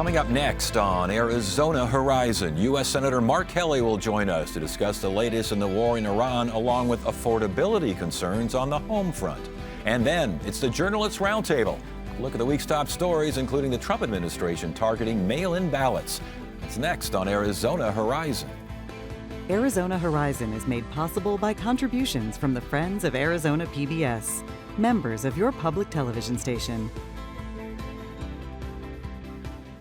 Coming up next on Arizona Horizon, U.S. Senator Mark Kelly will join us to discuss the latest in the war in Iran, along with affordability concerns on the home front. And then it's the Journalists Roundtable. Look at the week's top stories, including the Trump administration targeting mail-in ballots. It's next on Arizona Horizon. Arizona Horizon is made possible by contributions from the Friends of Arizona PBS, members of your public television station.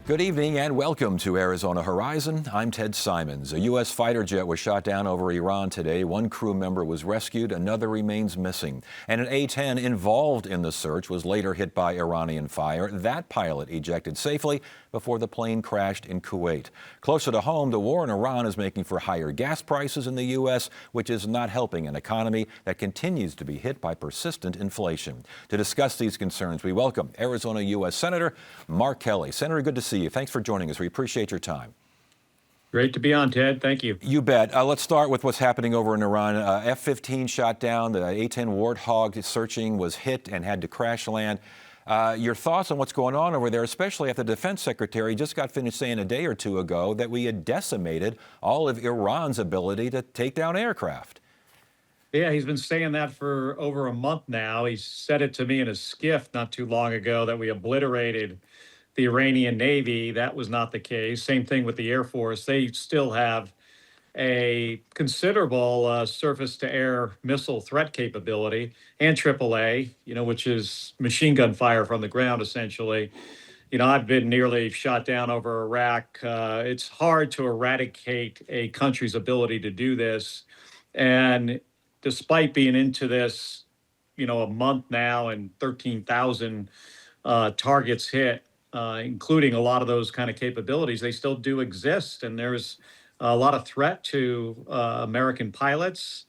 Good evening and welcome to Arizona Horizon. I'm Ted Simons. A U.S. fighter jet was shot down over Iran today. One crew member was rescued, another remains missing. And an A-10 involved in the search was later hit by Iranian fire. That pilot ejected safely before the plane crashed in Kuwait. Closer to home, the war in Iran is making for higher gas prices in the U.S., which is not helping an economy that continues to be hit by persistent inflation. To discuss these concerns, we welcome Arizona U.S. Senator Mark Kelly. Senator, good to see you. Thanks for joining us. We appreciate your time. Great to be on, Ted. Thank you. You bet. Let's start with what's happening over in Iran. F-15 shot down. The A-10 Warthog searching was hit and had to crash land. Your thoughts on what's going on over there, especially after the defense secretary just got finished saying a day or two ago that we had decimated all of Iran's ability to take down aircraft. Yeah, he's been saying that for over a month now. He said it to me in a skiff not too long ago that we obliterated the Iranian Navy. That was not the case. Same thing with the Air Force. They still have a considerable surface-to-air missile threat capability, and AAA, which is machine gun fire from the ground, essentially. I've been nearly shot down over Iraq. It's hard to eradicate a country's ability to do this. And despite being into this, a month now and 13,000 targets hit, including a lot of those kind of capabilities, they still do exist. And there's a lot of threat to American pilots.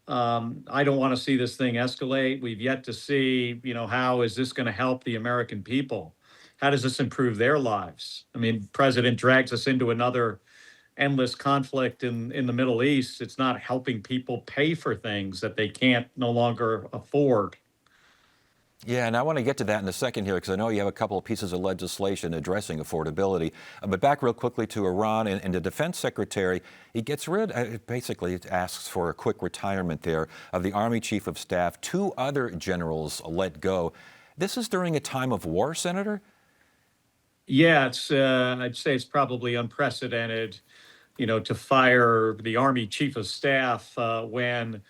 I don't want to see this thing escalate. We've yet to see, how is this going to help the American people? How does this improve their lives? I mean, President drags us into another endless conflict in the Middle East. It's not helping people pay for things that they can't no longer afford. Yeah, and I want to get to that in a second here, because I know you have a couple of pieces of legislation addressing affordability. But back real quickly to Iran and the defense secretary, he gets basically asks for a quick retirement there of the Army Chief of Staff. Two other generals let go. This is during a time of war, Senator? Yeah, I'd say it's probably unprecedented, to fire the Army Chief of Staff when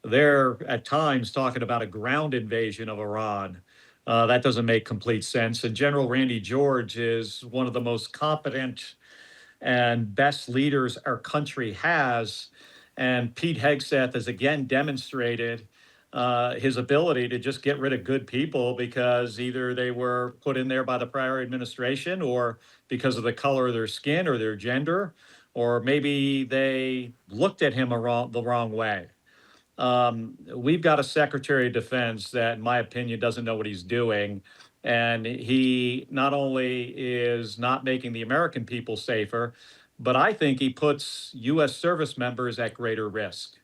they're at times talking about a ground invasion of Iran. That doesn't make complete sense. And General Randy George is one of the most competent and best leaders our country has. And Pete Hegseth has again demonstrated his ability to just get rid of good people because either they were put in there by the prior administration or because of the color of their skin or their gender, or maybe they looked at him the wrong way. We've got a Secretary of Defense that, in my opinion, doesn't know what he's doing. And he not only is not making the American people safer, but I think he puts U.S. service members at greater risk.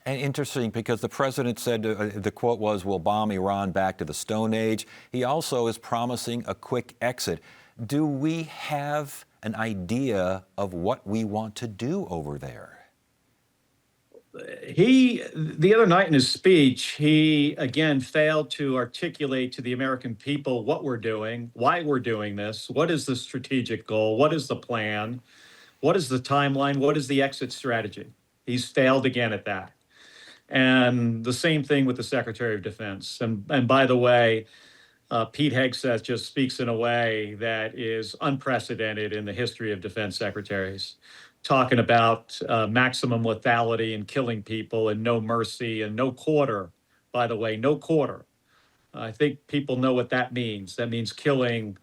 And interesting, because the president said, the quote was, "We'll bomb Iran back to the Stone Age." He also is promising a quick exit. Do we have an idea of what we want to do over there? The other night in his speech, he again failed to articulate to the American people what we're doing, why we're doing this, what is the strategic goal, what is the plan, what is the timeline, what is the exit strategy. He's failed again at that. And the same thing with the Secretary of Defense. And by the way, Pete Hegseth just speaks in a way that is unprecedented in the history of defense secretaries, talking about maximum lethality and killing people and no mercy and no quarter. By the way, no quarter. I think people know what that means. That means killing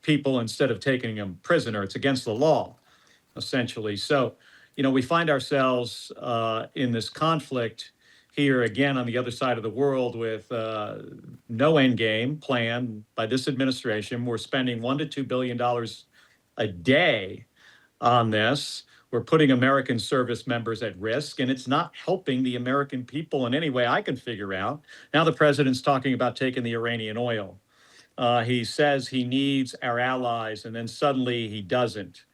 people instead of taking them prisoner. It's against the law, essentially. So, we find ourselves in this conflict here again on the other side of the world with no end game plan by this administration. We're spending $1 to $2 billion a day on this. We're putting American service members at risk, and it's not helping the American people in any way I can figure out. Now the president's talking about taking the Iranian oil. He says he needs our allies, and then suddenly he doesn't.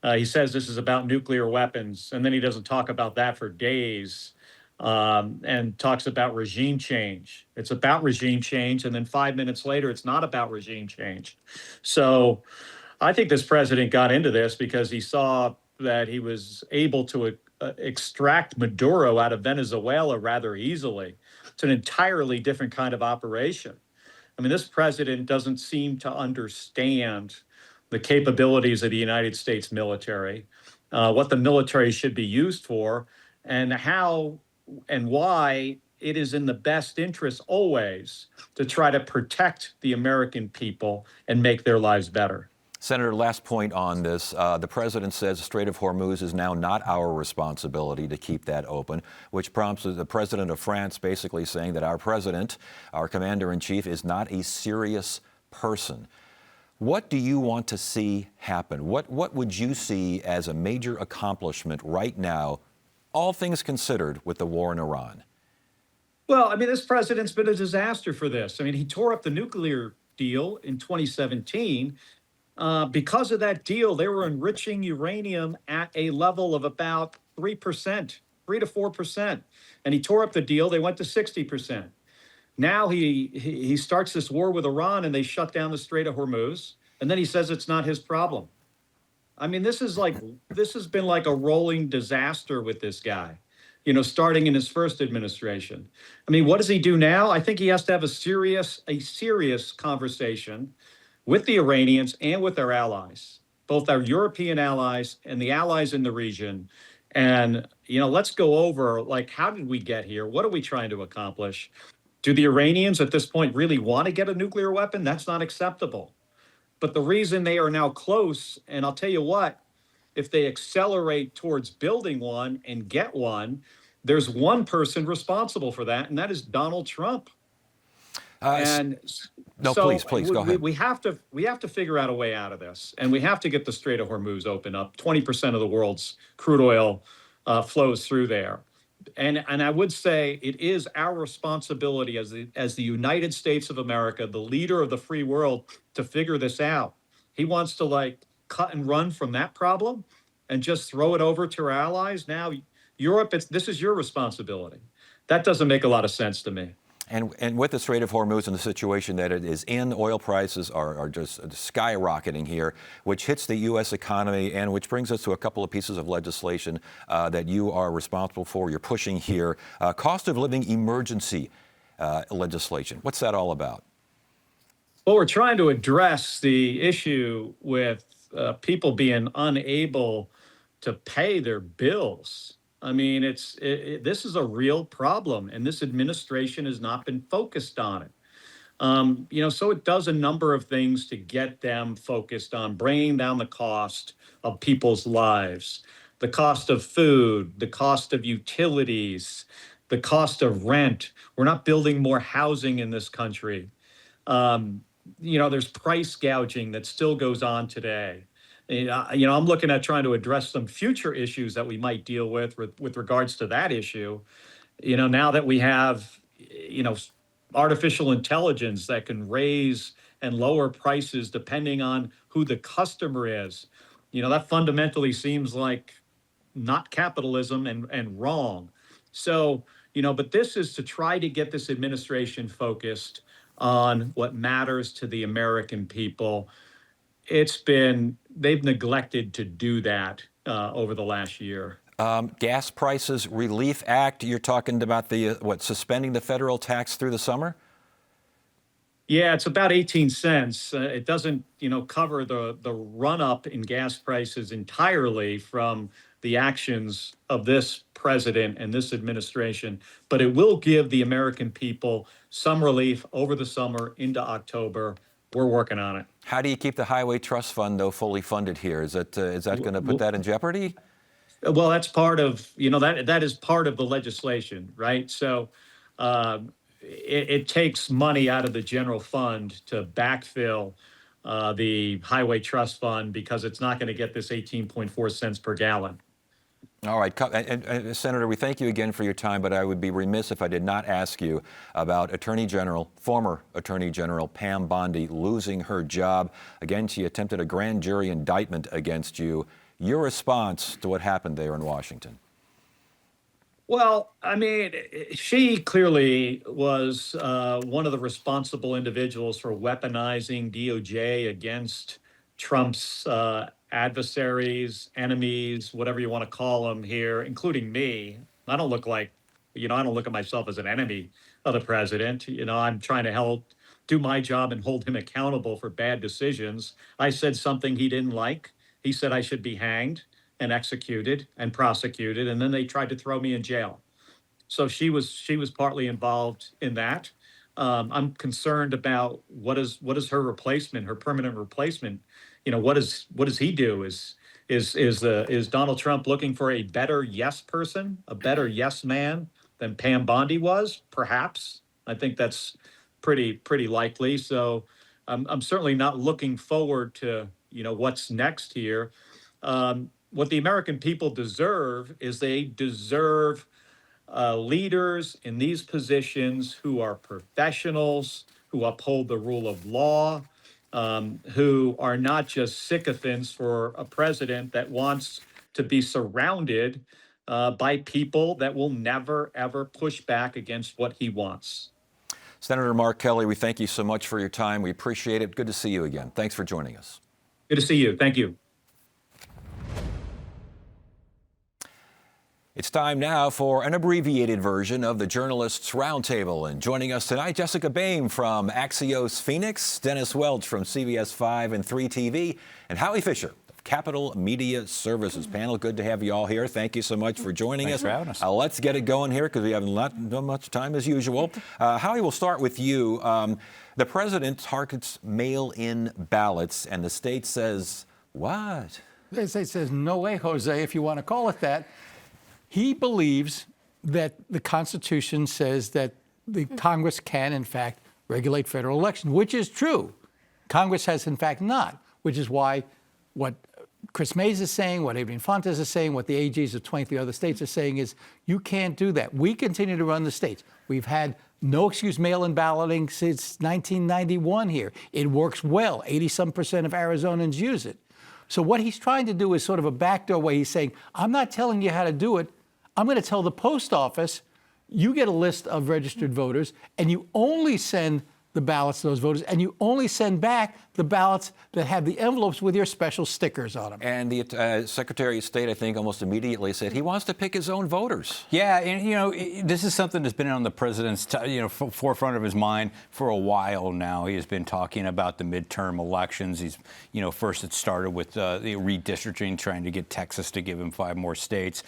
He says this is about nuclear weapons, and then he doesn't talk about that for days, and talks about regime change. It's about regime change, and then 5 minutes later, it's not about regime change. So I think this president got into this because he saw that he was able to extract Maduro out of Venezuela rather easily. It's an entirely different kind of operation. I mean, this president doesn't seem to understand the capabilities of the United States military, what the military should be used for, and how and why it is in the best interest always to try to protect the American people and make their lives better. Senator, last point on this. The president says the Strait of Hormuz is now not our responsibility to keep that open, which prompts the president of France basically saying that our president, our commander-in-chief, is not a serious person. What do you want to see happen? What would you see as a major accomplishment right now, all things considered, with the war in Iran? Well, I mean, this president's been a disaster for this. I mean, he tore up the nuclear deal in 2017. Because of that deal, they were enriching uranium at a level of about 3%, 3 to 4%. And he tore up the deal. They went to 60%. Now he starts this war with Iran and they shut down the Strait of Hormuz. And then he says it's not his problem. I mean, this has been like a rolling disaster with this guy, starting in his first administration. I mean, what does he do now? I think he has to have a serious conversation with the Iranians and with our allies, both our European allies and the allies in the region. And, let's go over, like, how did we get here? What are we trying to accomplish? Do the Iranians at this point really want to get a nuclear weapon? That's not acceptable. But the reason they are now close, and I'll tell you what, if they accelerate towards building one and get one, there's one person responsible for that, and that is Donald Trump. And no, so please go ahead. We have to figure out a way out of this, and we have to get the Strait of Hormuz open up. 20% of the world's crude oil flows through there, and I would say it is our responsibility as the United States of America, the leader of the free world, to figure this out. He wants to cut and run from that problem and just throw it over to our allies. Now, Europe, this is your responsibility. That doesn't make a lot of sense to me. And with the Strait of Hormuz and the situation that it is in, oil prices are just skyrocketing here, which hits the U.S. economy and which brings us to a couple of pieces of legislation that you are responsible for. You're pushing here. Cost of living emergency legislation. What's that all about? Well, we're trying to address the issue with people being unable to pay their bills. I mean, this is a real problem, and this administration has not been focused on it. So it does a number of things to get them focused on bringing down the cost of people's lives, the cost of food, the cost of utilities, the cost of rent. We're not building more housing in this country. There's price gouging that still goes on today. I'm looking at trying to address some future issues that we might deal with regards to that issue. Now that we have, artificial intelligence that can raise and lower prices depending on who the customer is, that fundamentally seems like not capitalism and wrong. So, but this is to try to get this administration focused on what matters to the American people. They've neglected to do that over the last year. Gas prices relief act. You're talking about suspending the federal tax through the summer? Yeah, it's about 18 cents. It doesn't, cover the run up in gas prices entirely from the actions of this president and this administration, but it will give the American people some relief over the summer into October. We're working on it. How do you keep the Highway Trust Fund, though, fully funded here? Is that going to put that in jeopardy? Well, that's part of, that is part of the legislation, right? So it takes money out of the general fund to backfill the Highway Trust Fund because it's not going to get this 18.4 cents per gallon. All right, and Senator, we thank you again for your time, but I would be remiss if I did not ask you about former Attorney General Pam Bondi losing her job. Again, she attempted a grand jury indictment against you. Your response to what happened there in Washington? Well, I mean, she clearly was one of the responsible individuals for weaponizing DOJ against Trump's adversaries, enemies, whatever you want to call them here, including me. I don't look like, I don't look at myself as an enemy of the president. I'm trying to do my job and hold him accountable for bad decisions. I said something he didn't like. He said I should be hanged and executed and prosecuted, and then they tried to throw me in jail. So she was partly involved in that. I'm concerned about what is her replacement, her permanent replacement. What does he do? Is Donald Trump looking for a better yes person, a better yes man than Pam Bondi was? Perhaps. I think that's pretty likely. So I'm certainly not looking forward to what's next here. What the American people deserve is they deserve leaders in these positions who are professionals, who uphold the rule of law, who are not just sycophants for a president that wants to be surrounded by people that will never, ever push back against what he wants. Senator Mark Kelly, we thank you so much for your time. We appreciate it. Good to see you again. Thanks for joining us. Good to see you. Thank you. It's time now for an abbreviated version of the Journalists Roundtable. And joining us tonight, Jessica Boehm from Axios Phoenix, Dennis Welch from CBS 5 and 3 TV, and Howie Fisher of Capital Media Services. Panel, good to have you all here. Thank you so much for joining Thanks us. for having us. Let's get it going here because we haven't done much time as usual. Howie, we'll start with you. The president targets mail-in ballots, and the state says, what? The state says, no way, Jose, if you want to call it that. He believes that the Constitution says that the Congress can, in fact, regulate federal elections, which is true. Congress has, in fact, not, which is why what Chris Mays is saying, what Adrian Fontes is saying, what the AGs of 23 other states are saying is you can't do that. We continue to run the states. We've had no excuse mail-in balloting since 1991 here. It works well. 80-some% of Arizonans use it. So what he's trying to do is sort of a backdoor way. He's saying, I'm not telling you how to do it. I'm going to tell the post office, you get a list of registered voters, and you only send the ballots to those voters, and you only send back the ballots that have the envelopes with your special stickers on them. And the Secretary of State, I think, almost immediately said he wants to pick his own voters. Yeah, and this is something that's been on the president's forefront of his mind for a while now. He has been talking about the midterm elections. He's first it started with the redistricting, trying to get Texas to give him 5 more states.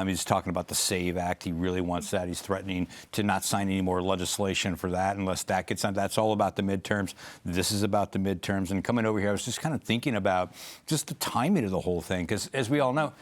He's talking about the SAVE Act. He really wants that. He's threatening to not sign any more legislation for that unless that gets signed. That's all about the midterms. This is about the midterms. And coming over here, I was just kind of thinking about just the timing of the whole thing, because as we all know,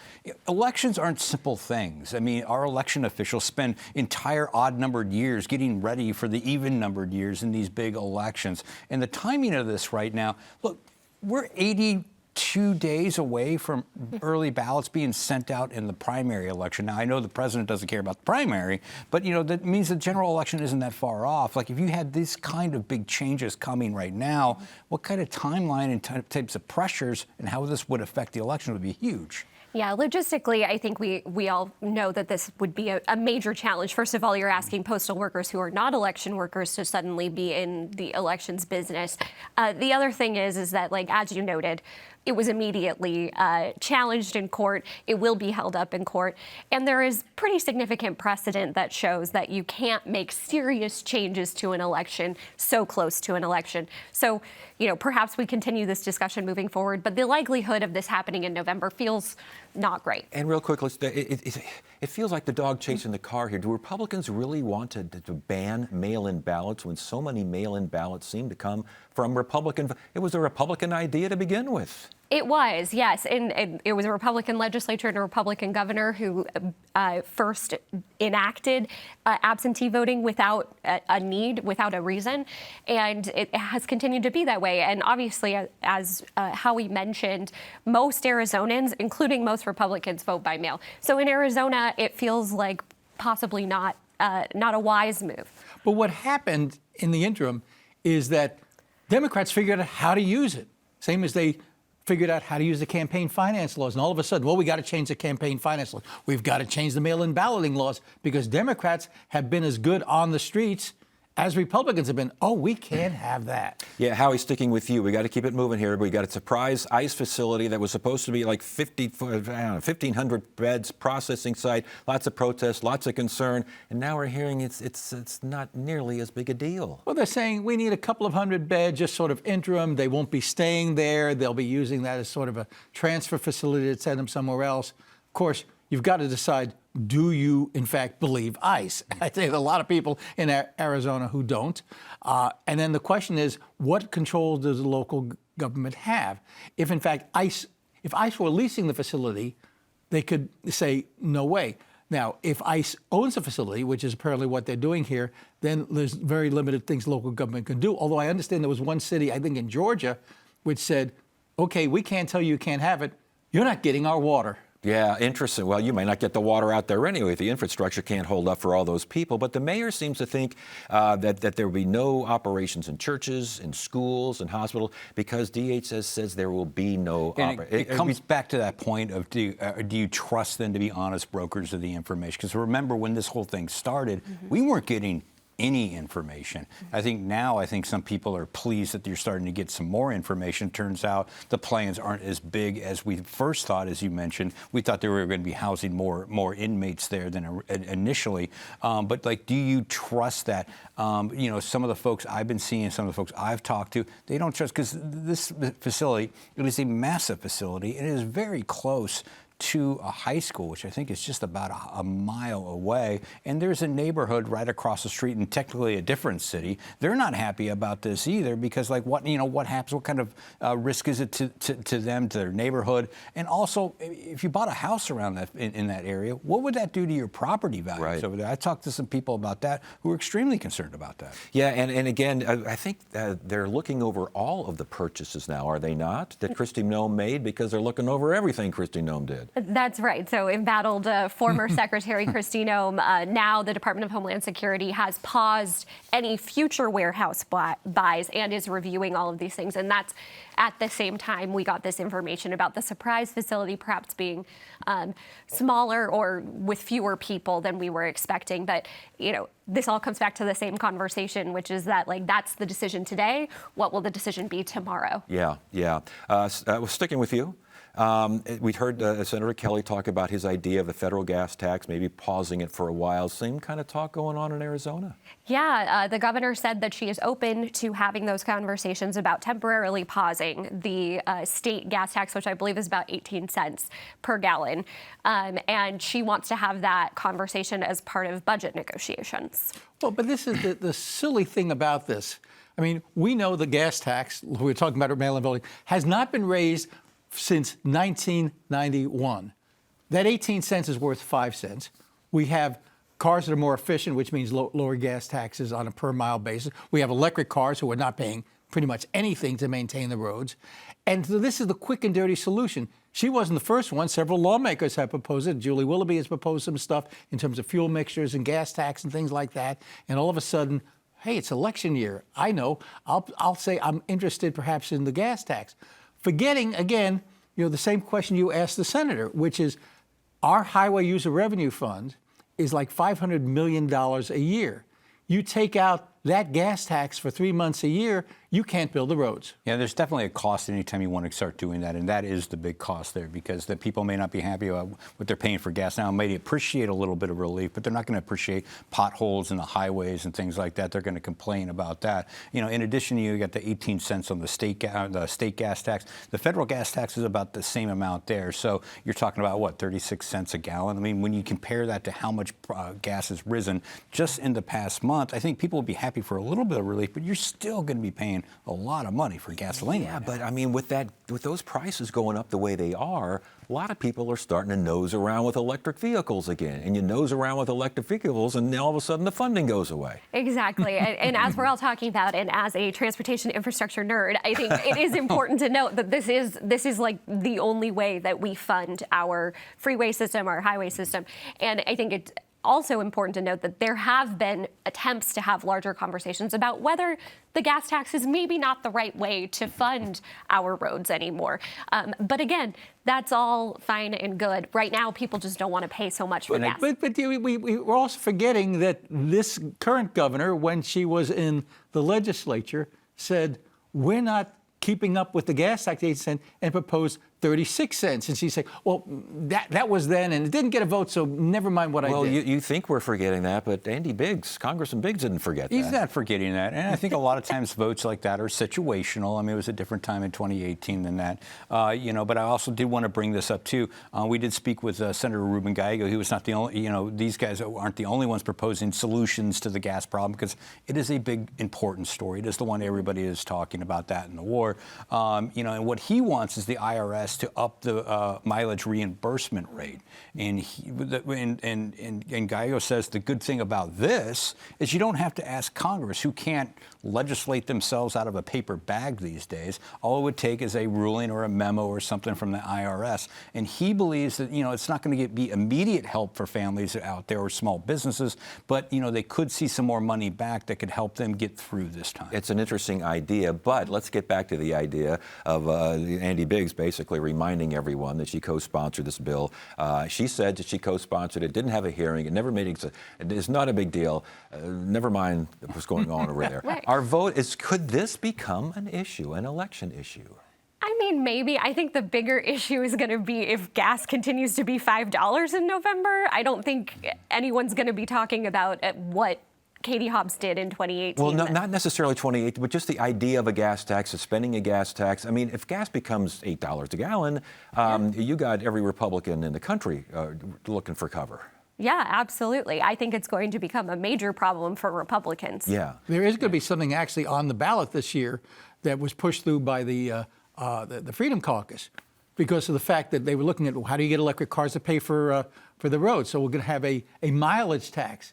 elections aren't simple things. I mean, our election officials spend entire odd-numbered years getting ready for the even-numbered years in these big elections. And the timing of this right now, look, we're 82 days away from early ballots being sent out in the primary election. Now, I know the president doesn't care about the primary, but, that means the general election isn't that far off. Like, if you had this kind of big changes coming right now, what kind of timeline and types of pressures and how this would affect the election would be huge. Yeah, logistically, I think we all know that this would be a major challenge. First of all, you're asking postal workers who are not election workers to suddenly be in the elections business. The other thing is that, like, as you noted, it was immediately challenged in court. It will be held up in court. And there is pretty significant precedent that shows that you can't make serious changes to an election so close to an election. So, perhaps we continue this discussion moving forward, but the likelihood of this happening in November feels not great. And real quick, it feels like the dog chasing the car here. Do Republicans really want to ban mail-in ballots when so many mail-in ballots seem to come from Republican? It was a Republican idea to begin with. It was, yes. And it was a Republican legislature and a Republican governor who first enacted absentee voting without a need, without a reason. And it has continued to be that way. And obviously, as Howie mentioned, most Arizonans, including most Republicans, vote by mail. So in Arizona, it feels like possibly not a wise move. But what happened in the interim is that Democrats figured out how to use it, same as they figured out how to use the campaign finance laws. And all of a sudden, well, we got to change the campaign finance laws. We've got to change the mail-in balloting laws because Democrats have been as good on the streets as Republicans have been. Oh, we can't have that. Yeah, Howie, sticking with you, we got to keep it moving here. We got a surprise ICE facility that was supposed to be like 1,500 beds, processing site, lots of protests, lots of concern, and now we're hearing it's not nearly as big a deal. Well, they're saying we need a couple of hundred beds, just sort of interim. They won't be staying there. They'll be using that as sort of a transfer facility to send them somewhere else. Of course, you've got to decide, do you, in fact, believe ICE? I think there are a lot of people in Arizona who don't. And then the question is, what control does the local government have? If, in fact, ICE were leasing the facility, they could say, no way. Now, if ICE owns the facility, which is apparently what they're doing here, then there's very limited things local government can do. Although I understand there was one city, I think in Georgia, which said, okay, we can't tell you can't have it. You're not getting our water. Yeah, interesting. Well, you may not get the water out there anyway. The infrastructure can't hold up for all those people. But the mayor seems to think that there will be no operations in churches, in schools, in hospitals, because DHS says there will be no operations. It comes back to that point of do you trust them to be honest brokers of the information? Because remember, when this whole thing started, we weren't getting any information. I think some people are pleased that you're starting to get some more information. Turns out the plans aren't as big as we first thought, as you mentioned. We thought they were going to be housing more inmates there than initially. But like, do you trust that? Some of the folks I've been seeing, some of the folks I've talked to, they don't trust, because this facility, it is a massive facility. It is very close to a high school, which I think is just about a mile away. And there's a neighborhood right across the street in technically a different city. They're not happy about this either, because like what happens, what kind of risk is it to them, to their neighborhood? And also, if you bought a house around that in that area, what would that do to your property values over there? I talked to some people about that who are extremely concerned about that. Yeah, and again, I think they're looking over all of the purchases now, are they not, that Kristi Noem made, because they're looking over everything Kristi Noem did. That's right. So embattled former Secretary Kristi Noem, now the Department of Homeland Security has paused any future warehouse buys and is reviewing all of these things. And that's at the same time we got this information about the surprise facility perhaps being smaller or with fewer people than we were expecting. But, this all comes back to the same conversation, which is that, that's the decision today. What will the decision be tomorrow? Yeah. Sticking with you. We'd heard Senator Kelly talk about his idea of the federal gas tax, maybe pausing it for a while. Same kind of talk going on in Arizona. Yeah, the governor said that she is open to having those conversations about temporarily pausing the state gas tax, which I believe is about 18 cents per gallon. And she wants to have that conversation as part of budget negotiations. Well, but this is the silly thing about this. I mean, we know the gas tax, we're talking about mail-in voting, has not been raised since 1991. That 18 cents is worth 5 cents. We have cars that are more efficient, which means lower gas taxes on a per mile basis. We have electric cars who are not paying pretty much anything to maintain the roads. And so this is the quick and dirty solution. She wasn't the first one. Several lawmakers have proposed it. Julie Willoughby has proposed some stuff in terms of fuel mixtures and gas tax and things like that. And all of a sudden, hey, it's election year. I know. I'll say I'm interested perhaps in the gas tax. Forgetting, again, the same question you asked the senator, which is our highway user revenue fund is like $500 million a year. You take out that gas tax for 3 months a year, you can't build the roads. Yeah, there's definitely a cost anytime you want to start doing that, and that is the big cost there, because the people may not be happy about what they're paying for gas now. May appreciate a little bit of relief, but they're not going to appreciate potholes in the highways and things like that. They're going to complain about that. In addition, you got the 18 cents on the state gas tax. The federal gas tax is about the same amount there. So you're talking about, what, 36 cents a gallon? I mean, when you compare that to how much gas has risen just in the past month, I think people will be happy happy for a little bit of relief, but you're still going to be paying a lot of money for gasoline. Yeah, right now. but I mean, with those prices going up the way they are, a lot of people are starting to nose around with electric vehicles again. And you nose around with electric vehicles, and then all of a sudden the funding goes away. Exactly. And as we're all talking about, and as a transportation infrastructure nerd, I think it is important to note that this is like the only way that we fund our freeway system, our highway system. And I think it's also important to note that there have been attempts to have larger conversations about whether the gas tax is maybe not the right way to fund our roads anymore. But again, that's all fine and good. Right now, people just don't want to pay so much for gas. But we're also forgetting that this current governor, when she was in the legislature, said, we're not keeping up with the gas tax 8 cents, and proposed 36 cents. And she's saying, well, that was then, and it didn't get a vote, so never mind what I did. Well, you think we're forgetting that, but Andy Biggs, Congressman Biggs, didn't forget that. He's not forgetting that. And I think a lot of times votes like that are situational. I mean, it was a different time in 2018 than that. But I also did want to bring this up, too. We did speak with Senator Ruben Gallego. He was not the only, these guys aren't the only ones proposing solutions to the gas problem, because it is a big, important story. It is the one everybody is talking about, that in the war. And what he wants is the IRS to up the mileage reimbursement rate. And Gallego says the good thing about this is you don't have to ask Congress, who can't legislate themselves out of a paper bag these days. All it would take is a ruling or a memo or something from the IRS. And he believes that, it's not going to be immediate help for families out there or small businesses, but, they could see some more money back that could help them get through this time. It's an interesting idea, but let's get back to the idea of Andy Biggs basically reminding everyone that she co-sponsored this bill. She said that she co-sponsored it, didn't have a hearing, it never made it. It's not a big deal. Never mind what's going on over there. Right. Our vote is, could this become an issue, an election issue? I mean, maybe. I think the bigger issue is going to be if gas continues to be $5 in November. I don't think anyone's going to be talking about what Katie Hobbs did in 2018. Well, not necessarily 2018, but just the idea of a gas tax, suspending a gas tax. I mean, if gas becomes $8 a gallon, you got every Republican in the country looking for cover. Yeah, absolutely. I think it's going to become a major problem for Republicans. Yeah. There is going to be something actually on the ballot this year that was pushed through by the Freedom Caucus, because of the fact that they were looking at how do you get electric cars to pay for the road. So we're going to have a mileage tax.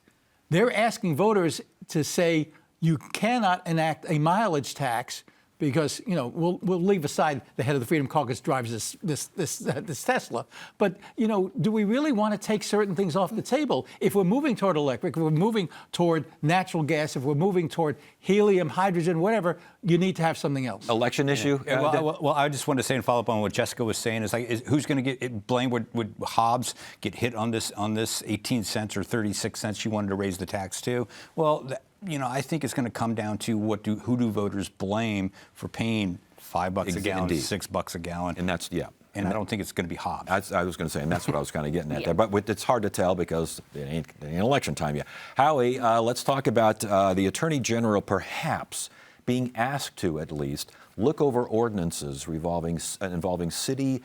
They're asking voters to say you cannot enact a mileage tax because, we'll leave aside the head of the Freedom Caucus drives this Tesla. But, do we really want to take certain things off the table? If we're moving toward electric, if we're moving toward natural gas, if we're moving toward helium, hydrogen, whatever, you need to have something else. Election issue? Well, I just want to say and follow up on what Jessica was saying is who's going to get blamed? Would Hobbs get hit on this 18 cents or 36 cents she wanted to raise the tax to? Well, I think it's going to come down to who do voters blame for paying $5 a gallon, Indeed. $6 a gallon, And that's, yeah. And I don't think it's going to be Hobbs. I was going to say, and that's what I was kind of getting at there. But it's hard to tell because it ain't election time yet. Howie, let's talk about the Attorney General perhaps being asked to, at least, look over ordinances involving city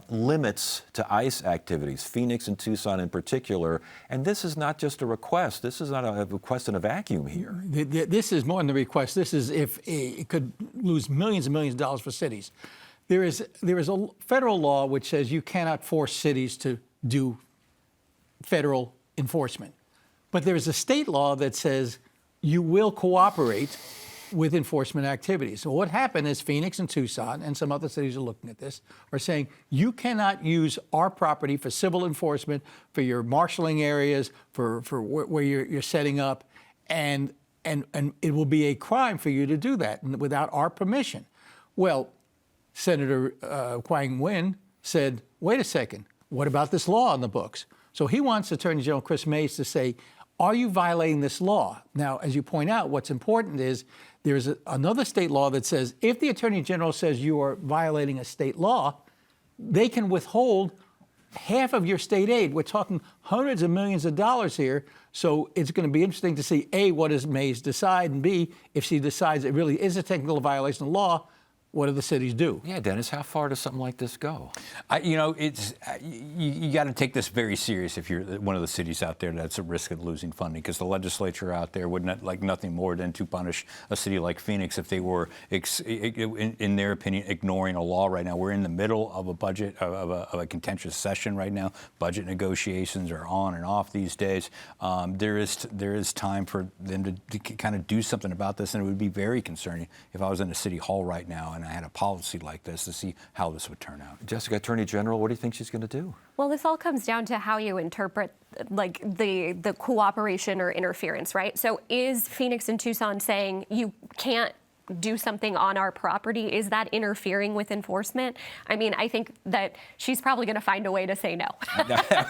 limits to ICE activities, Phoenix and Tucson in particular. And this is not just a request. This is not a request in a vacuum here. This is more than the request. This is if it could lose millions and millions of dollars for cities. There is a federal law which says you cannot force cities to do federal enforcement. But there is a state law that says you will cooperate with enforcement activities. So what happened is Phoenix and Tucson and some other cities are looking at this, are saying you cannot use our property for civil enforcement, for your marshaling areas, for where you're setting up, and it will be a crime for you to do that without our permission. Well, Senator Quang Nguyen said, wait a second, what about this law on the books? So he wants Attorney General Chris Mays to say, are you violating this law? Now, as you point out, what's important is there's another state law that says if the Attorney General says you are violating a state law, they can withhold half of your state aid. We're talking hundreds of millions of dollars here. So it's going to be interesting to see, A, what does Mays decide, and B, if she decides it really is a technical violation of law, what do the cities do? Yeah, Dennis, how far does something like this go? It's you got to take this very serious if you're one of the cities out there that's at risk of losing funding, because the legislature out there would not like nothing more than to punish a city like Phoenix if they were, in their opinion, ignoring a law right now. We're in the middle of a budget of a contentious session right now. Budget negotiations are on and off these days. There is time for them to kind of do something about this, and it would be very concerning if I was in a city hall right now and I had a policy like this to see how this would turn out. Jessica, Attorney General, what do you think she's going to do? Well, this all comes down to how you interpret like the cooperation or interference, right? So is Phoenix and Tucson saying you can't do something on our property? Is that interfering with enforcement? I mean, I think that she's probably going to find a way to say no.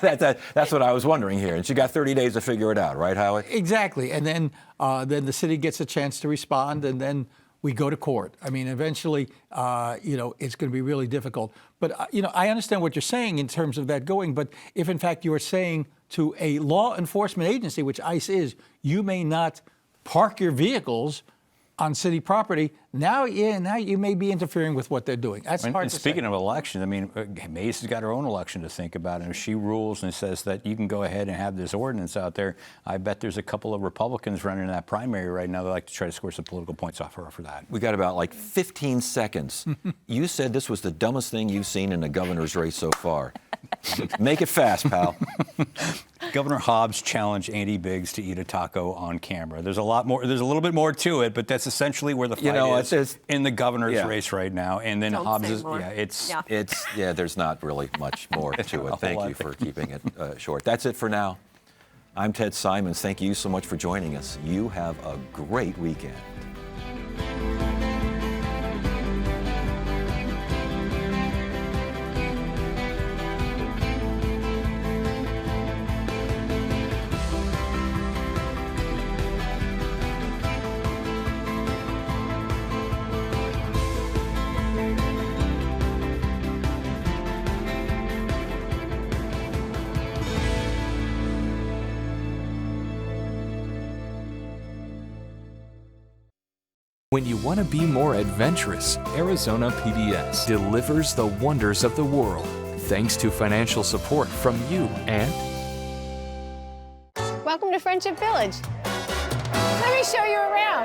That's what I was wondering here. And she got 30 days to figure it out, right, Howie? Exactly. And then the city gets a chance to respond, and then we go to court. I mean, eventually, it's going to be really difficult. But, I understand what you're saying in terms of that going. But if, in fact, you are saying to a law enforcement agency, which ICE is, you may not park your vehicles on city property, now you may be interfering with what they're doing. That's hard And to speaking say. of elections, I mean, Mays has got her own election to think about, and if she rules and says that you can go ahead and have this ordinance out there, I bet there's a couple of Republicans running in that primary right now that like to try to score some political points off her for that. We got about like 15 seconds. You said this was the dumbest thing you've seen in a governor's race so far. Make it fast, pal. Governor Hobbs challenged Andy Biggs to eat a taco on camera. There's a lot more. There's a little bit more to it, but that's essentially where the fight is in the governor's race right now. And then Don't Hobbs say is, more. There's not really much more to it. Thank you for keeping it short. That's it for now. I'm Ted Simons. Thank you so much for joining us. You have a great weekend. When you want to be more adventurous, Arizona PBS delivers the wonders of the world, thanks to financial support from you and... Welcome to Friendship Village. Let me show you around.